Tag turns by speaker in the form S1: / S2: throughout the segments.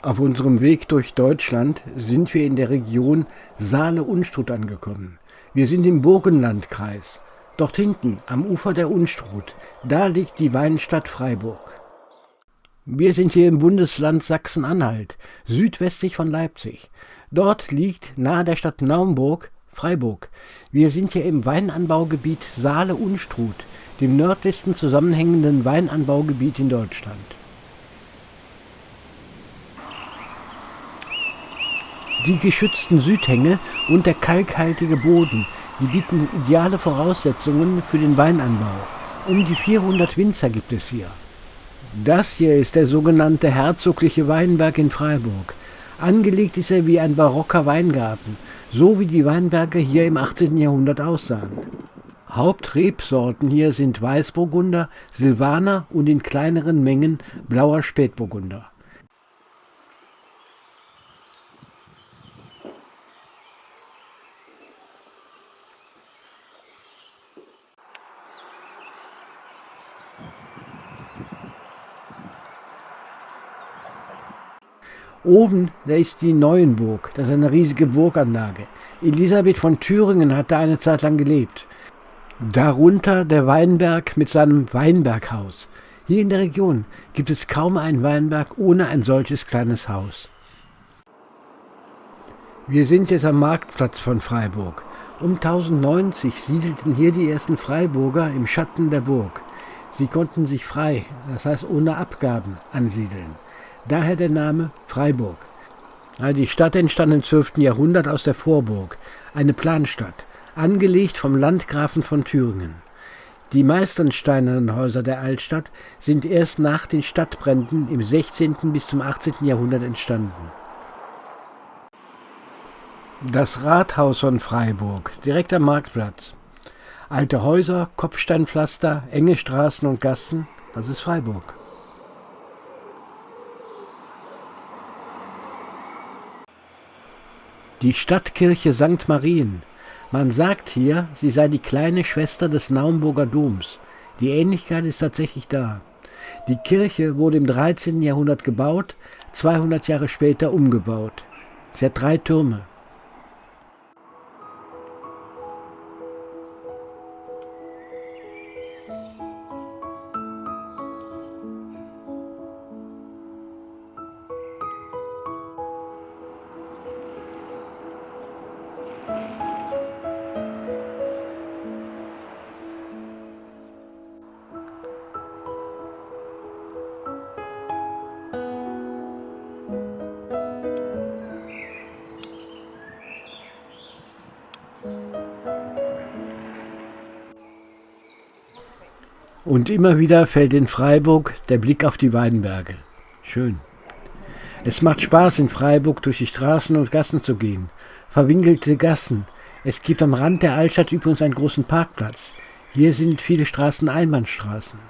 S1: Auf unserem Weg durch Deutschland sind wir in der Region Saale-Unstrut angekommen. Wir sind im Burgenlandkreis. Dort hinten, am Ufer der Unstrut, da liegt die Weinstadt Freiburg. Wir sind hier im Bundesland Sachsen-Anhalt, südwestlich von Leipzig. Dort liegt nahe der Stadt Naumburg Freiburg. Wir sind hier im Weinanbaugebiet Saale-Unstrut, dem nördlichsten zusammenhängenden Weinanbaugebiet in Deutschland. Die geschützten Südhänge und der kalkhaltige Boden, die bieten ideale Voraussetzungen für den Weinanbau. Um die 400 Winzer gibt es hier. Das hier ist der sogenannte herzogliche Weinberg in Freiburg. Angelegt ist er wie ein barocker Weingarten, so wie die Weinberge hier im 18. Jahrhundert aussahen. Hauptrebsorten hier sind Weißburgunder, Silvaner und in kleineren Mengen blauer Spätburgunder. Oben, da ist die Neuenburg, das ist eine riesige Burganlage. Elisabeth von Thüringen hat da eine Zeit lang gelebt. Darunter der Weinberg mit seinem Weinberghaus. Hier in der Region gibt es kaum einen Weinberg ohne ein solches kleines Haus. Wir sind jetzt am Marktplatz von Freiburg. Um 1090 siedelten hier die ersten Freiburger im Schatten der Burg. Sie konnten sich frei, das heißt ohne Abgaben, ansiedeln. Daher der Name Freiburg. Die Stadt entstand im 12. Jahrhundert aus der Vorburg, eine Planstadt, angelegt vom Landgrafen von Thüringen. Die meisten steinernen Häuser der Altstadt sind erst nach den Stadtbränden im 16. bis zum 18. Jahrhundert entstanden. Das Rathaus von Freiburg, direkt am Marktplatz. Alte Häuser, Kopfsteinpflaster, enge Straßen und Gassen, das ist Freiburg. Die Stadtkirche St. Marien. Man sagt hier, sie sei die kleine Schwester des Naumburger Doms. Die Ähnlichkeit ist tatsächlich da. Die Kirche wurde im 13. Jahrhundert gebaut, 200 Jahre später umgebaut. Sie hat 3 Türme. Und immer wieder fällt in Freiburg der Blick auf die Weinberge. Schön. Es macht Spaß, in Freiburg durch die Straßen und Gassen zu gehen. Verwinkelte Gassen. Es gibt am Rand der Altstadt übrigens einen großen Parkplatz. Hier sind viele Straßen Einbahnstraßen.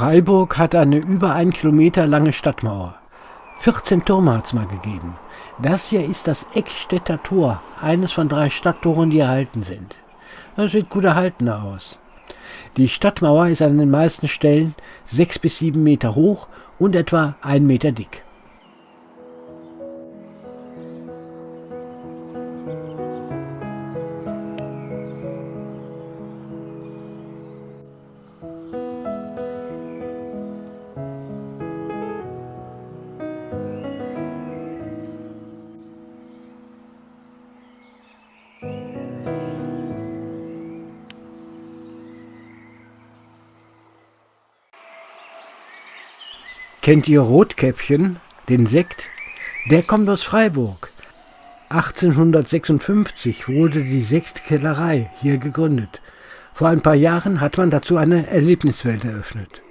S1: Freiburg hat eine über 1 Kilometer lange Stadtmauer. 14 Türme hat es mal gegeben. Das hier ist das Eckstädter Tor, eines von 3 Stadttoren, die erhalten sind. Das sieht gut erhalten aus. Die Stadtmauer ist an den meisten Stellen 6 bis 7 Meter hoch und etwa 1 Meter dick. Kennt ihr Rotkäppchen, den Sekt? Der kommt aus Freiburg. 1856 wurde die Sektkellerei hier gegründet. Vor ein paar Jahren hat man dazu eine Erlebniswelt eröffnet.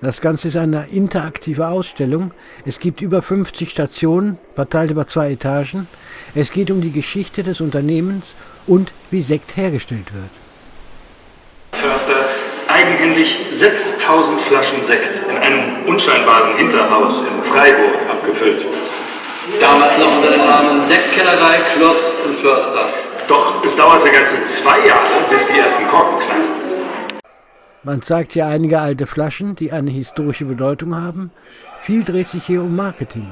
S1: Das Ganze ist eine interaktive Ausstellung. Es gibt über 50 Stationen, verteilt über 2 Etagen. Es geht um die Geschichte des Unternehmens und wie Sekt hergestellt wird.
S2: Förster eigenhändig 6000 Flaschen Sekt in einem unscheinbaren Hinterhaus in Freiburg abgefüllt.
S3: Damals noch unter dem Namen Sektkellerei Kloss und Förster.
S2: Doch es dauerte ganze 2 Jahre, bis die ersten Korken knallten.
S1: Man zeigt hier einige alte Flaschen, die eine historische Bedeutung haben. Viel dreht sich hier um Marketing.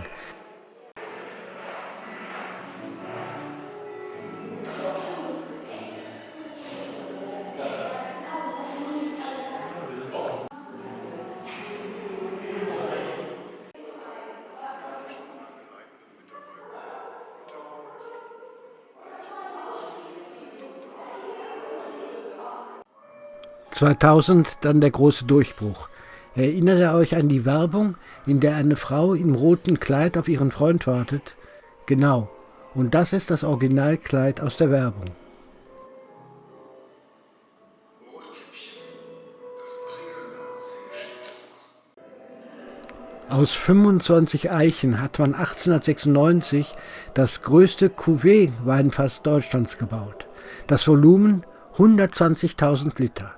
S1: (2000) dann der große Durchbruch. Erinnert ihr euch an die Werbung, in der eine Frau im roten Kleid auf ihren Freund wartet? Genau, und das ist das Originalkleid aus der Werbung. Aus 25 Eichen hat man 1896 das größte Cuvée-Weinfass Deutschlands gebaut. Das Volumen 120.000 Liter.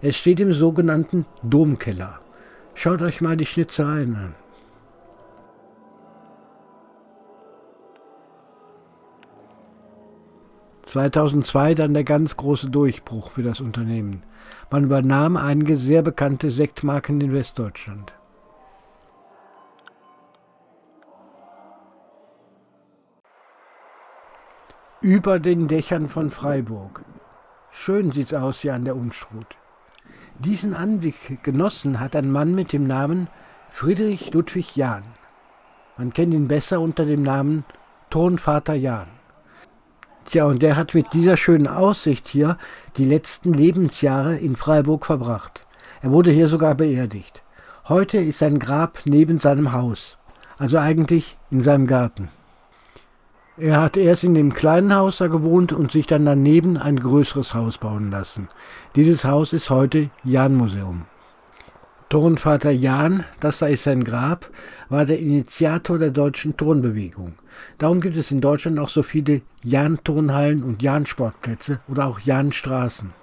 S1: Es steht im sogenannten Domkeller. Schaut euch mal die Schnitzereien an. (2002) dann der ganz große Durchbruch für das Unternehmen. Man übernahm einige sehr bekannte Sektmarken in Westdeutschland. Über den Dächern von Freiburg. Schön sieht's aus hier an der Unstrut. Diesen Anblick genossen hat ein Mann mit dem Namen Friedrich Ludwig Jahn. Man kennt ihn besser unter dem Namen Turnvater Jahn. Tja, und der hat mit dieser schönen Aussicht hier die letzten Lebensjahre in Freiburg verbracht. Er wurde hier sogar beerdigt. Heute ist sein Grab neben seinem Haus, also eigentlich in seinem Garten. Er hat erst in dem kleinen Haus da gewohnt und sich dann daneben ein größeres Haus bauen lassen. Dieses Haus ist heute Jahn-Museum. Turnvater Jahn, das da ist sein Grab, war der Initiator der deutschen Turnbewegung. Darum gibt es in Deutschland auch so viele Jahn-Turnhallen und Jahn-Sportplätze oder auch Jahn-Straßen.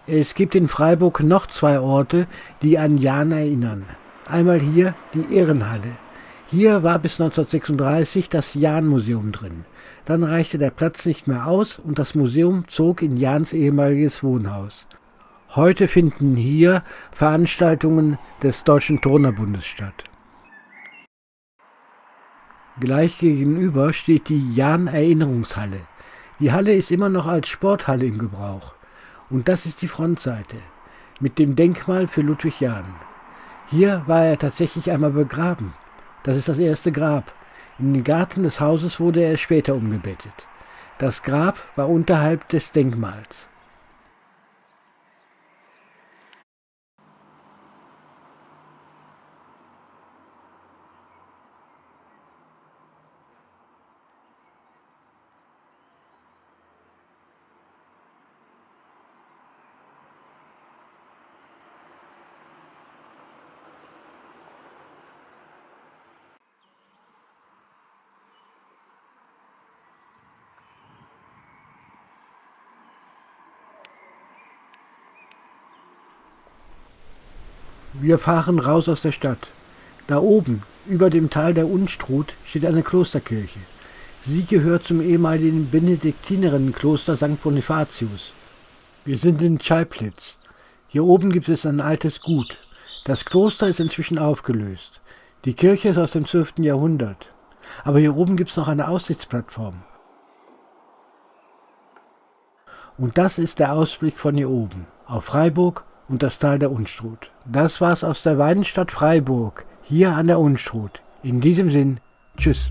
S1: Es gibt in Freiburg noch 2 Orte, die an Jahn erinnern. Einmal hier die Ehrenhalle. Hier war bis 1936 das Jahn-Museum drin. Dann reichte der Platz nicht mehr aus und das Museum zog in Jahns ehemaliges Wohnhaus. Heute finden hier Veranstaltungen des Deutschen Turnerbundes statt. Gleich gegenüber steht die Jahn-Erinnerungshalle. Die Halle ist immer noch als Sporthalle im Gebrauch. Und das ist die Frontseite mit dem Denkmal für Ludwig Jahn. Hier war er tatsächlich einmal begraben. Das ist das erste Grab. In den Garten des Hauses wurde er später umgebettet. Das Grab war unterhalb des Denkmals. Wir fahren raus aus der Stadt. Da oben, über dem Tal der Unstrut, steht eine Klosterkirche. Sie gehört zum ehemaligen Benediktinerinnenkloster St. Bonifatius. Wir sind in Scheibnitz. Hier oben gibt es ein altes Gut. Das Kloster ist inzwischen aufgelöst. Die Kirche ist aus dem 12. Jahrhundert. Aber hier oben gibt es noch eine Aussichtsplattform. Und das ist der Ausblick von hier oben, auf Freiburg und das Tal der Unstrut. Das war's aus der Weinstadt Freiburg, hier an der Unstrut. In diesem Sinn, tschüss.